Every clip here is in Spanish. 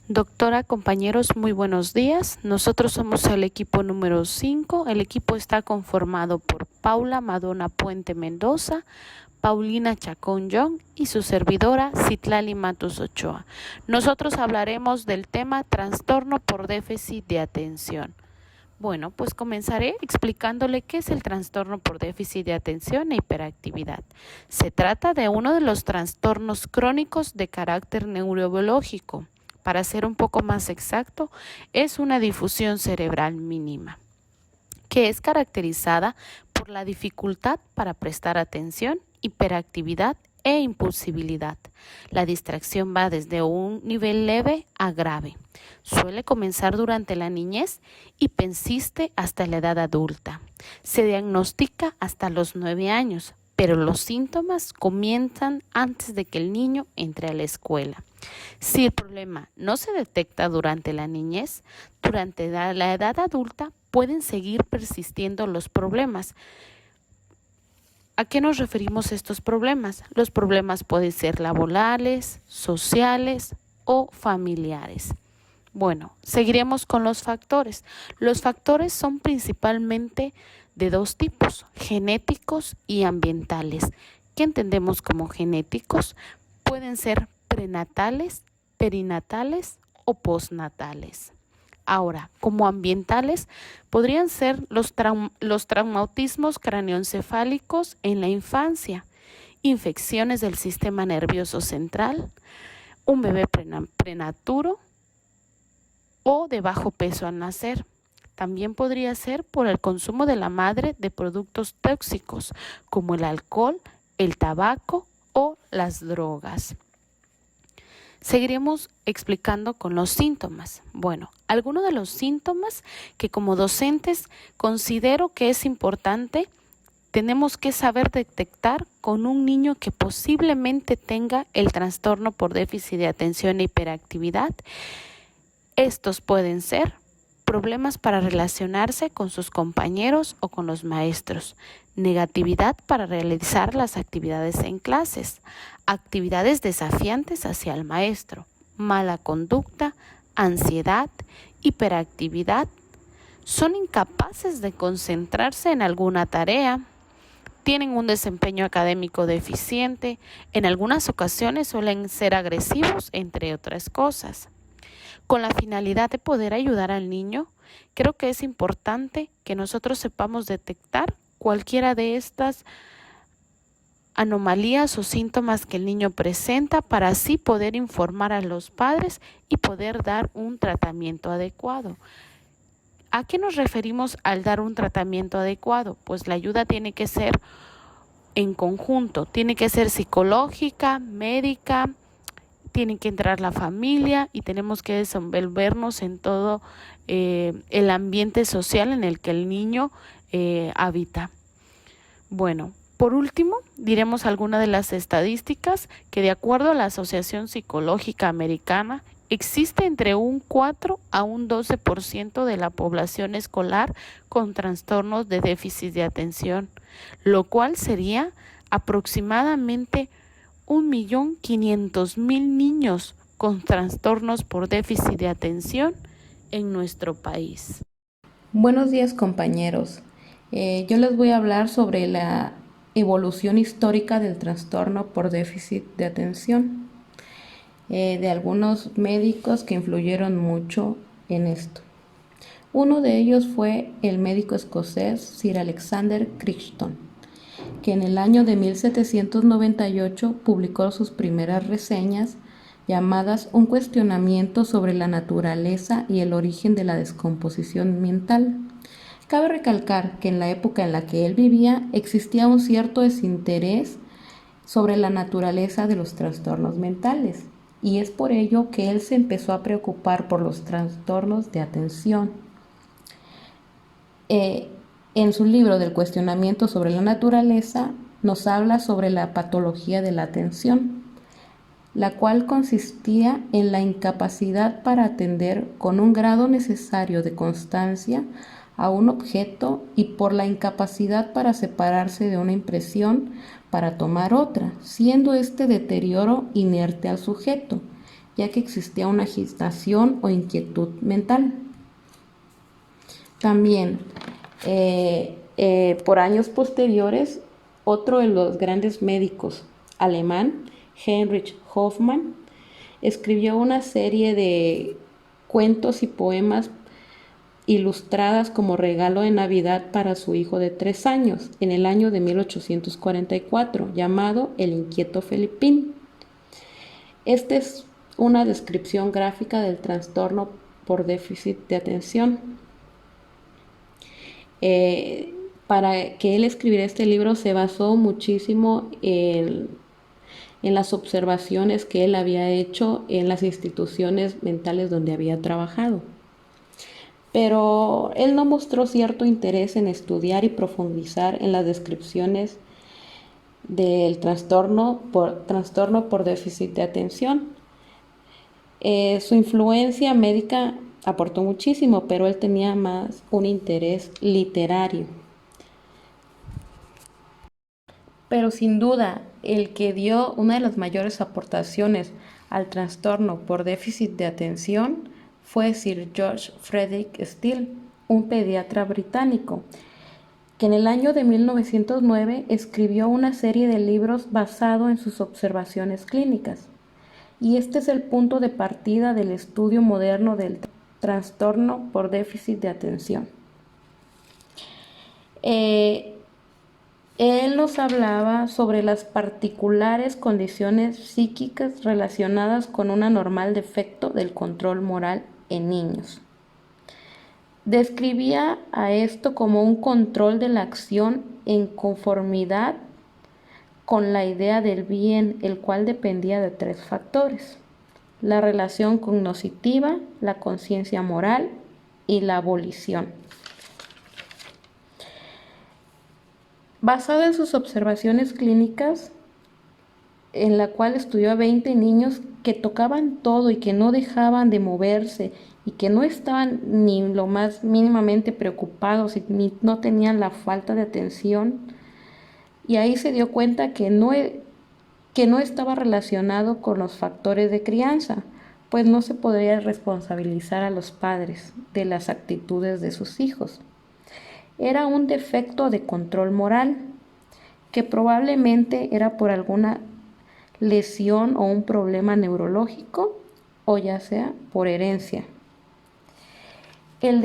Doctora, compañeros, muy buenos días. Nosotros somos el equipo número 5. El equipo está conformado por Paula Madonna Puente Mendoza, Paulina Chacón Young y su servidora Citlali Matus Ochoa. Nosotros hablaremos del tema trastorno por déficit de atención. Bueno, pues comenzaré explicándole qué es el trastorno por déficit de atención e hiperactividad. Se trata de uno de los trastornos crónicos de carácter neurobiológico. Para ser un poco más exacto, es una difusión cerebral mínima, que es caracterizada por la dificultad para prestar atención, hiperactividad e impulsibilidad. La distracción va desde un nivel leve a grave. Suele comenzar durante la niñez y persiste hasta la edad adulta. Se diagnostica hasta los 9 años, pero los síntomas comienzan antes de que el niño entre a la escuela. Si el problema no se detecta durante la niñez, durante la edad adulta pueden seguir persistiendo los problemas. ¿A qué nos referimos estos problemas? Los problemas pueden ser laborales, sociales o familiares. Bueno, seguiremos con los factores. Los factores son principalmente de dos tipos, genéticos y ambientales. ¿Qué entendemos como genéticos? Pueden ser prenatales, perinatales o postnatales. Ahora, como ambientales, podrían ser los traumatismos craneoencefálicos en la infancia, infecciones del sistema nervioso central, un bebé prematuro o de bajo peso al nacer. También podría ser por el consumo de la madre de productos tóxicos como el alcohol, el tabaco o las drogas. Seguiremos explicando con los síntomas. Bueno, algunos de los síntomas que como docentes considero que es importante, tenemos que saber detectar con un niño que posiblemente tenga el trastorno por déficit de atención e hiperactividad. Estos pueden ser problemas para relacionarse con sus compañeros o con los maestros, negatividad para realizar las actividades en clases, actividades desafiantes hacia el maestro, mala conducta, ansiedad, hiperactividad, son incapaces de concentrarse en alguna tarea, tienen un desempeño académico deficiente, en algunas ocasiones suelen ser agresivos, entre otras cosas. Con la finalidad de poder ayudar al niño, creo que es importante que nosotros sepamos detectar cualquiera de estas anomalías o síntomas que el niño presenta para así poder informar a los padres y poder dar un tratamiento adecuado. ¿A qué nos referimos al dar un tratamiento adecuado? Pues la ayuda tiene que ser en conjunto, tiene que ser psicológica, médica, tiene que entrar la familia y tenemos que desenvolvernos en todo el ambiente social en el que el niño habita. Bueno, por último, diremos algunas de las estadísticas que de acuerdo a la Asociación Psicológica Americana, existe entre un 4 a un 12% de la población escolar con trastornos de déficit de atención, lo cual sería aproximadamente 1.500.000 niños con trastornos por déficit de atención en nuestro país. Buenos días, compañeros. Yo les voy a hablar sobre la evolución histórica del trastorno por déficit de atención, de algunos médicos que influyeron mucho en esto. Uno de ellos fue el médico escocés Sir Alexander Crichton, que en el año de 1798 publicó sus primeras reseñas llamadas Un cuestionamiento sobre la naturaleza y el origen de la descomposición mental. Cabe recalcar que en la época en la que él vivía existía un cierto desinterés sobre la naturaleza de los trastornos mentales, y es por ello que él se empezó a preocupar por los trastornos de atención. En su libro del cuestionamiento sobre la naturaleza nos habla sobre la patología de la atención, la cual consistía en la incapacidad para atender con un grado necesario de constancia a un objeto y por la incapacidad para separarse de una impresión para tomar otra, siendo este deterioro inerte al sujeto, ya que existía una agitación o inquietud mental. También, por años posteriores, otro de los grandes médicos alemán, Heinrich Hoffmann, escribió una serie de cuentos y poemas ilustradas como regalo de Navidad para su hijo de 3 años, en el año de 1844, llamado El inquieto Felipín. Esta es una descripción gráfica del trastorno por déficit de atención. Para que él escribiera este libro se basó muchísimo en las observaciones que él había hecho en las instituciones mentales donde había trabajado. Pero él no mostró cierto interés en estudiar y profundizar en las descripciones del trastorno por déficit de atención. Su influencia médica aportó muchísimo, pero él tenía más un interés literario. Pero sin duda, el que dio una de las mayores aportaciones al trastorno por déficit de atención fue Sir George Frederick Steele, un pediatra británico, que en el año de 1909 escribió una serie de libros basado en sus observaciones clínicas. Y este es el punto de partida del estudio moderno del trastorno por déficit de atención. Él nos hablaba sobre las particulares condiciones psíquicas relacionadas con un anormal defecto del control moral en niños. Describía a esto como un control de la acción en conformidad con la idea del bien, el cual dependía de 3 factores: la relación cognitiva, la conciencia moral y la volición. Basado en sus observaciones clínicas, en la cual estudió a 20 niños que tocaban todo y que no dejaban de moverse y que no estaban ni lo más mínimamente preocupados y no tenían la falta de atención, y ahí se dio cuenta que no estaba relacionado con los factores de crianza, pues no se podría responsabilizar a los padres de las actitudes de sus hijos. Era un defecto de control moral, que probablemente era por alguna lesión o un problema neurológico, o ya sea por herencia. El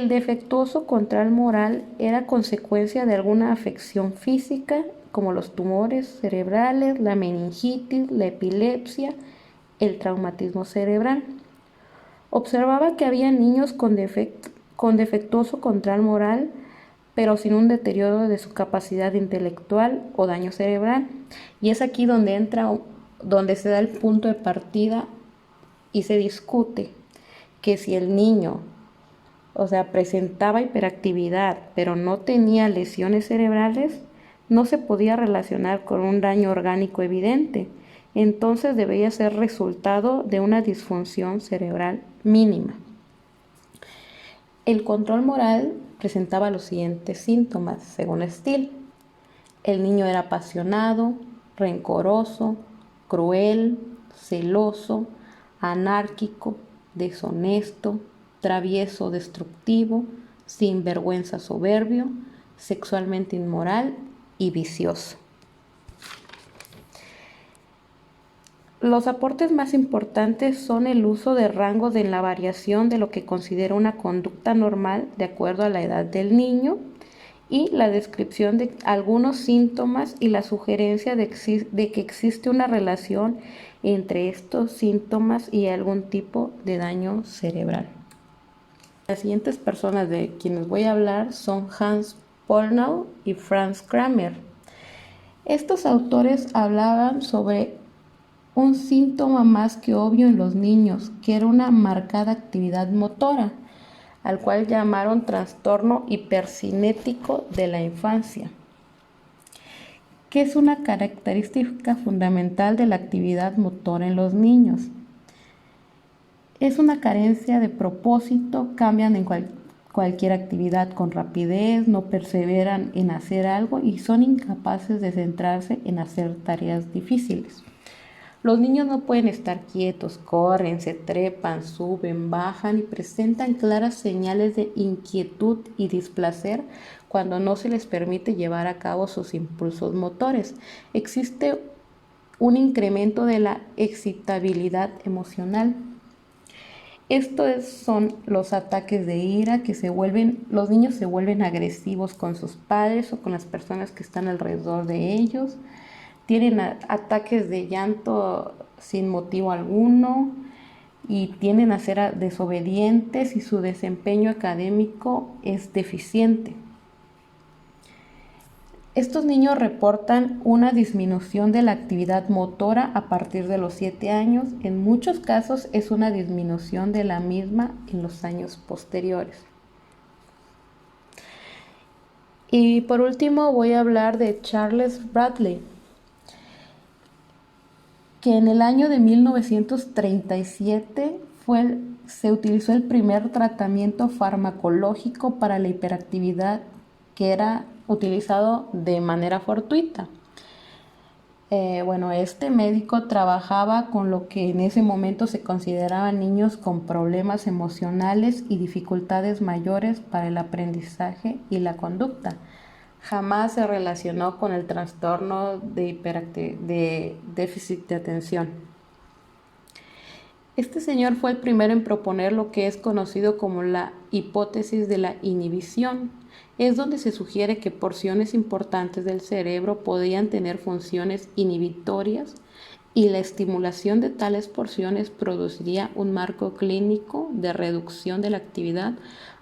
defectuoso control moral era consecuencia de alguna afección física, como los tumores cerebrales, la meningitis, la epilepsia, el traumatismo cerebral. Observaba que había niños con defectuoso control moral, pero sin un deterioro de su capacidad intelectual o daño cerebral. Y es aquí donde se da el punto de partida y se discute que si el niño, presentaba hiperactividad, pero no tenía lesiones cerebrales, no se podía relacionar con un daño orgánico evidente. Entonces debería ser resultado de una disfunción cerebral mínima. El control moral presentaba los siguientes síntomas, según Steele. El niño era apasionado, rencoroso, cruel, celoso, anárquico, deshonesto, travieso, destructivo, sinvergüenza, soberbio, sexualmente inmoral y vicioso. Los aportes más importantes son el uso de rangos en la variación de lo que considera una conducta normal de acuerdo a la edad del niño, y la descripción de algunos síntomas y la sugerencia de que existe una relación entre estos síntomas y algún tipo de daño cerebral. Las siguientes personas de quienes voy a hablar son Hans Pollnow y Franz Kramer. Estos autores hablaban sobre un síntoma más que obvio en los niños, que era una marcada actividad motora, al cual llamaron trastorno hipercinético de la infancia, que es una característica fundamental de la actividad motora en los niños. Es una carencia de propósito, cambian en cualquier actividad con rapidez, no perseveran en hacer algo y son incapaces de centrarse en hacer tareas difíciles. Los niños no pueden estar quietos, corren, se trepan, suben, bajan y presentan claras señales de inquietud y displacer cuando no se les permite llevar a cabo sus impulsos motores. Existe un incremento de la excitabilidad emocional. Son los ataques de ira los niños se vuelven agresivos con sus padres o con las personas que están alrededor de ellos. Tienen ataques de llanto sin motivo alguno y tienden a ser desobedientes y su desempeño académico es deficiente. Estos niños reportan una disminución de la actividad motora a partir de los 7 años. En muchos casos es una disminución de la misma en los años posteriores. Y por último voy a hablar de Charles Bradley, que en el año de 1937 se utilizó el primer tratamiento farmacológico para la hiperactividad que era utilizado de manera fortuita. Este médico trabajaba con lo que en ese momento se consideraban niños con problemas emocionales y dificultades mayores para el aprendizaje y la conducta. Jamás se relacionó con el trastorno de déficit de atención. Este señor fue el primero en proponer lo que es conocido como la hipótesis de la inhibición. Es donde se sugiere que porciones importantes del cerebro podían tener funciones inhibitorias y la estimulación de tales porciones produciría un marco clínico de reducción de la actividad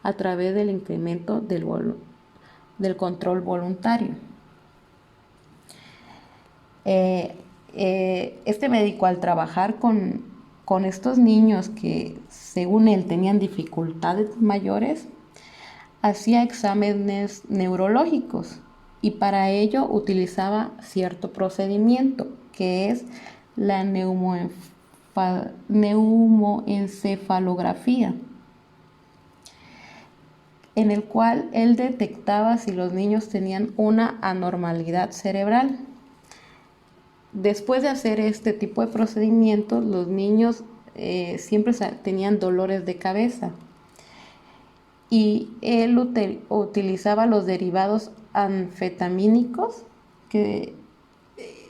a través del incremento del control voluntario. Este médico, al trabajar con estos niños que según él tenían dificultades mayores, hacía exámenes neurológicos y para ello utilizaba cierto procedimiento que es la neumoencefalografía, en el cual él detectaba si los niños tenían una anormalidad cerebral. Después de hacer este tipo de procedimientos, los niños siempre tenían dolores de cabeza y él utilizaba los derivados anfetamínicos que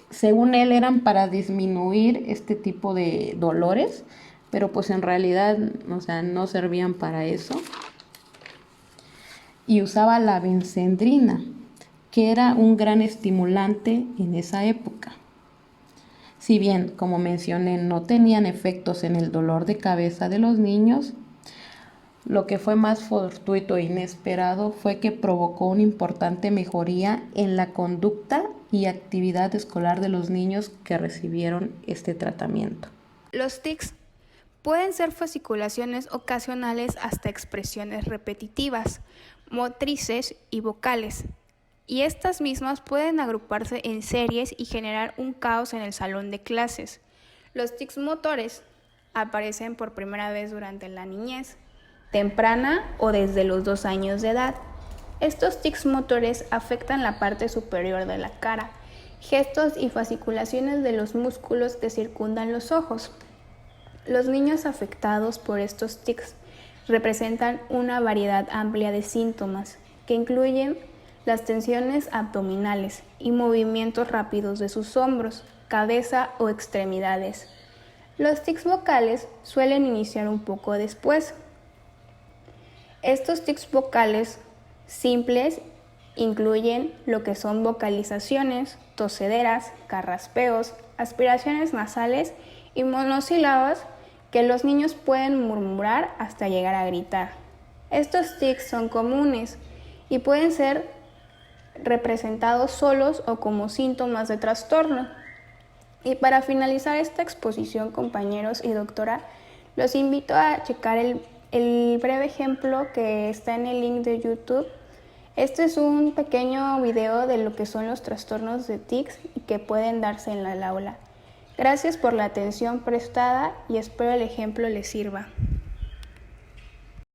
según él eran para disminuir este tipo de dolores, pero pues en realidad no servían para eso. Y usaba la benzendrina, que era un gran estimulante en esa época. Si bien, como mencioné, no tenían efectos en el dolor de cabeza de los niños, lo que fue más fortuito e inesperado fue que provocó una importante mejoría en la conducta y actividad escolar de los niños que recibieron este tratamiento. Los tics pueden ser fasciculaciones ocasionales hasta expresiones repetitivas, motrices y vocales, y estas mismas pueden agruparse en series y generar un caos en el salón de clases. Los tics motores aparecen por primera vez durante la niñez temprana o desde los 2 años de edad. Estos tics motores afectan la parte superior de la cara, gestos y fasciculaciones de los músculos que circundan los ojos. Los niños afectados por estos tics representan una variedad amplia de síntomas que incluyen las tensiones abdominales y movimientos rápidos de sus hombros, cabeza o extremidades. Los tics vocales suelen iniciar un poco después. Estos tics vocales simples incluyen lo que son vocalizaciones, tosederas, carraspeos, aspiraciones nasales y monosílabas que los niños pueden murmurar hasta llegar a gritar. Estos tics son comunes y pueden ser representados solos o como síntomas de trastorno. Y para finalizar esta exposición, compañeros y doctora, los invito a checar el breve ejemplo que está en el link de YouTube. Este es un pequeño video de lo que son los trastornos de tics y que pueden darse en el aula. Gracias por la atención prestada y espero el ejemplo les sirva.